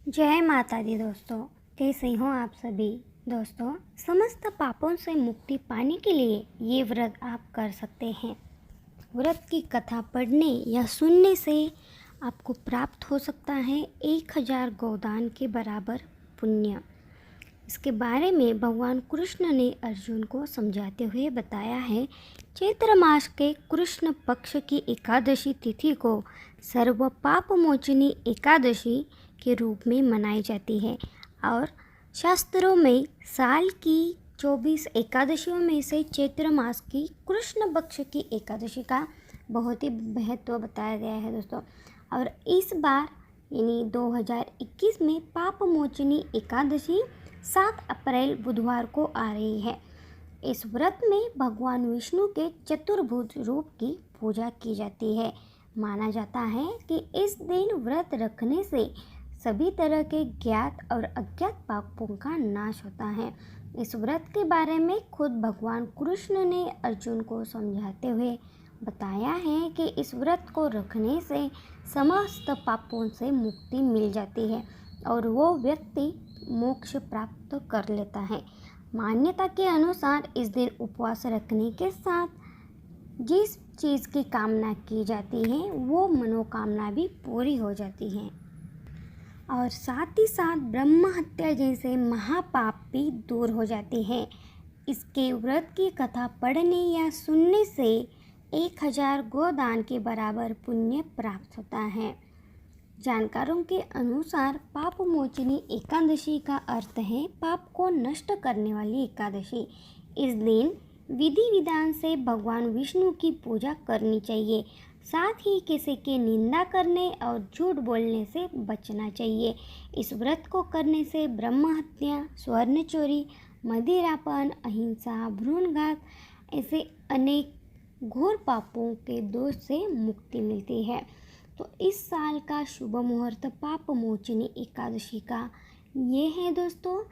जय माता दी दोस्तों। कैसे हो आप सभी दोस्तों। समस्त पापों से मुक्ति पाने के लिए ये व्रत आप कर सकते हैं। व्रत की कथा पढ़ने या सुनने से आपको प्राप्त हो सकता है 1000 गोदान के बराबर पुण्य। इसके बारे में भगवान कृष्ण ने अर्जुन को समझाते हुए बताया है। चैत्र मास के कृष्ण पक्ष की एकादशी तिथि को सर्व पाप मोचनी एकादशी के रूप में मनाई जाती है और शास्त्रों में साल की 24 एकादशियों में से चैत्र मास की कृष्ण पक्ष की एकादशी का बहुत ही महत्व बताया गया है दोस्तों। और इस बार यानी 2021 में पाप मोचनी एकादशी 7 अप्रैल बुधवार को आ रही है। इस व्रत में भगवान विष्णु के चतुर्भुज रूप की पूजा की जाती है। माना जाता है कि इस दिन व्रत रखने से सभी तरह के ज्ञात और अज्ञात पापों का नाश होता है। इस व्रत के बारे में खुद भगवान कृष्ण ने अर्जुन को समझाते हुए बताया है कि इस व्रत को रखने से समस्त पापों से मुक्ति मिल जाती है और वो व्यक्ति मोक्ष प्राप्त कर लेता है। मान्यता के अनुसार इस दिन उपवास रखने के साथ जिस चीज़ की कामना की जाती है वो मनोकामना भी पूरी हो जाती है और साथ ही साथ ब्रह्म हत्या जैसे महापाप भी दूर हो जाते हैं। इसके व्रत की कथा पढ़ने या सुनने से 1000 गोदान के बराबर पुण्य प्राप्त होता है। जानकारों के अनुसार पाप मोचनी एकादशी का अर्थ है पाप को नष्ट करने वाली एकादशी। इस दिन विधि विधान से भगवान विष्णु की पूजा करनी चाहिए। साथ ही किसी की निंदा करने और झूठ बोलने से बचना चाहिए। इस व्रत को करने से ब्रह्म हत्या, स्वर्ण चोरी, मदिरापान, अहिंसा, भ्रूणघात ऐसे अनेक घोर पापों के दोष से मुक्ति मिलती है। तो इस साल का शुभ मुहूर्त पाप मोचनी एकादशी का ये है दोस्तों।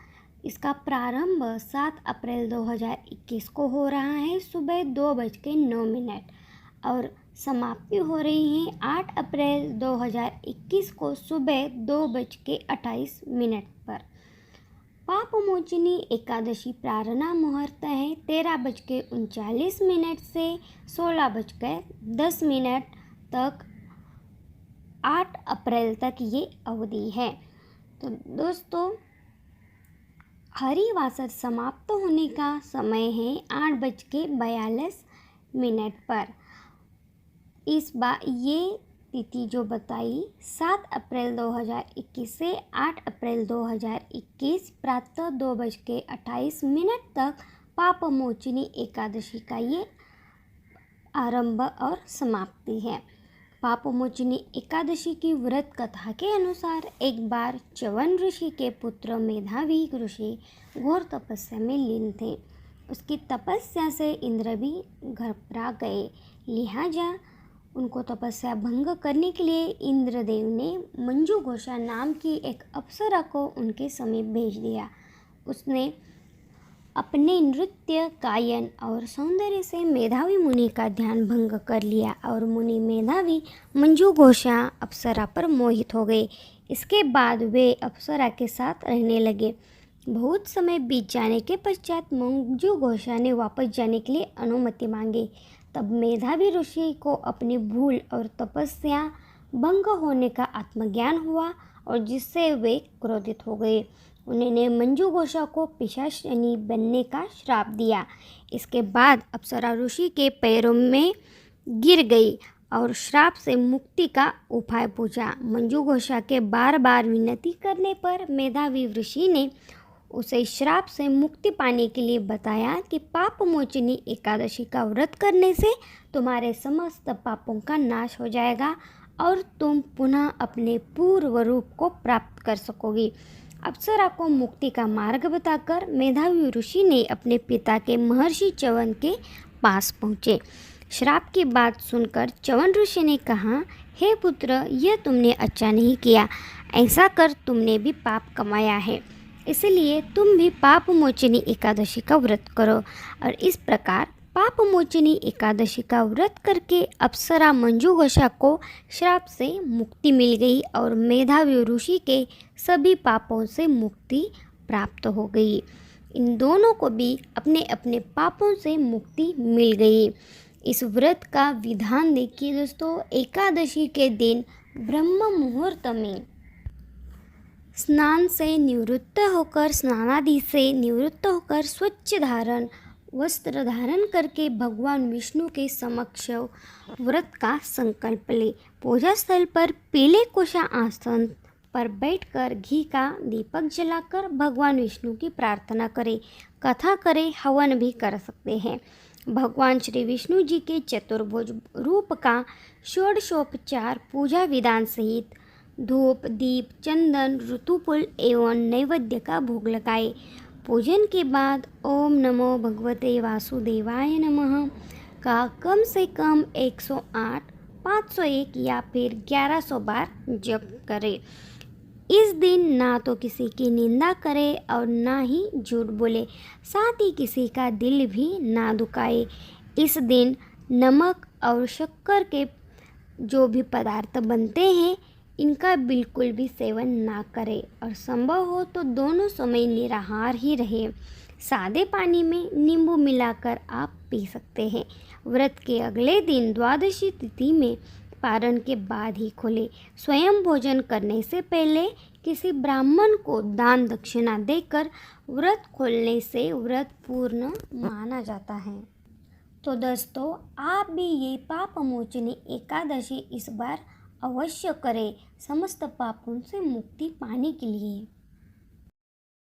इसका प्रारंभ 7 अप्रैल 2021 को हो रहा है सुबह 2:09 और समाप्ति हो रही है 8 अप्रैल 2021 को सुबह 2:28 पर। पाप मोचनी एकादशी प्रारंभ मुहूर्त है 13:39 से 16:10 तक 8 अप्रैल तक ये अवधि है। तो दोस्तों हरिवासर समाप्त होने का समय है 8:42 पर। इस बार ये तिथि जो बताई 7 अप्रैल 2021 से 8 अप्रैल 2021 प्रातः 2:28 तक पाप मोचनी एकादशी का ये आरंभ और समाप्ति है। पाप मोचनी एकादशी की व्रत कथा के अनुसार एक बार च्यवन ऋषि के पुत्र मेधावी ऋषि घोर तपस्या में लीन थे। उसकी तपस्या से इंद्र भी घबरा गए। लिहाजा उनको तपस्या भंग करने के लिए इंद्रदेव ने मंजू घोषा नाम की एक अप्सरा को उनके समीप भेज दिया। उसने अपने नृत्य, गायन और सौंदर्य से मेधावी मुनि का ध्यान भंग कर लिया और मुनि मेधावी मंजू घोषा अप्सरा पर मोहित हो गए। इसके बाद वे अप्सरा के साथ रहने लगे। बहुत समय बीत जाने के पश्चात मंजू घोषा ने वापस जाने के लिए अनुमति मांगी। तब मेधावी ऋषि को अपनी भूल और तपस्या भंग होने का आत्मज्ञान हुआ और जिससे वे क्रोधित हो गए। उन्होंने मंजू घोषा को पिशाचिनी बनने का श्राप दिया। इसके बाद अप्सरा ऋषि के पैरों में गिर गई और श्राप से मुक्ति का उपाय पूछा। मंजू घोषा के बार बार विनती करने पर मेधावी ऋषि ने उसे श्राप से मुक्ति पाने के लिए बताया कि पाप मोचनी एकादशी का व्रत करने से तुम्हारे समस्त पापों का नाश हो जाएगा और तुम पुनः अपने पूर्व रूप को प्राप्त कर सकोगी। अप्सरा को मुक्ति का मार्ग बताकर मेधावी ऋषि ने अपने पिता के महर्षि च्यवन के पास पहुँचे। श्राप की बात सुनकर च्यवन ऋषि ने कहा, हे पुत्र, यह तुमने अच्छा नहीं किया। ऐसा कर तुमने भी पाप कमाया है, इसलिए तुम भी पाप मोचनी एकादशी का व्रत करो और इस प्रकार पाप मोचनी एकादशी का व्रत करके अप्सरा मंजू घोषा को श्राप से मुक्ति मिल गई और मेधावी ऋषि के सभी पापों से मुक्ति प्राप्त हो गई। इन दोनों को भी अपने अपने पापों से मुक्ति मिल गई। इस व्रत का विधान देखिए दोस्तों। एकादशी के दिन ब्रह्म मुहूर्त में स्नान से निवृत्त होकर, स्नानादि से निवृत्त होकर स्वच्छ वस्त्र धारण करके भगवान विष्णु के समक्ष व्रत का संकल्प ले। पूजा स्थल पर पीले कोशा आसन पर बैठकर घी का दीपक जलाकर भगवान विष्णु की प्रार्थना करें, कथा करें, हवन भी कर सकते हैं। भगवान श्री विष्णु जी के चतुर्भुज रूप का षोडशोपचार पूजा विधान सहित धूप, दीप, चंदन, ऋतुफल एवं नैवेद्य का भोग लगाए। पूजन के बाद ओम नमो भगवते वासुदेवाय नमः का कम से कम 108, 501 या फिर 1100 बार जप करें। इस दिन ना तो किसी की निंदा करे और ना ही झूठ बोले, साथ ही किसी का दिल भी ना दुखाए। इस दिन नमक और शक्कर के जो भी पदार्थ बनते हैं इनका बिल्कुल भी सेवन ना करें और संभव हो तो दोनों समय निराहार ही रहे। सादे पानी में नींबू मिलाकर आप पी सकते हैं। व्रत के अगले दिन द्वादशी तिथि में पारण के बाद ही खोले। स्वयं भोजन करने से पहले किसी ब्राह्मण को दान दक्षिणा देकर व्रत खोलने से व्रत पूर्ण माना जाता है। तो दोस्तों आप भी ये पाप मोचनी एकादशी इस बार अवश्य करें समस्त पापों से मुक्ति पाने के लिए।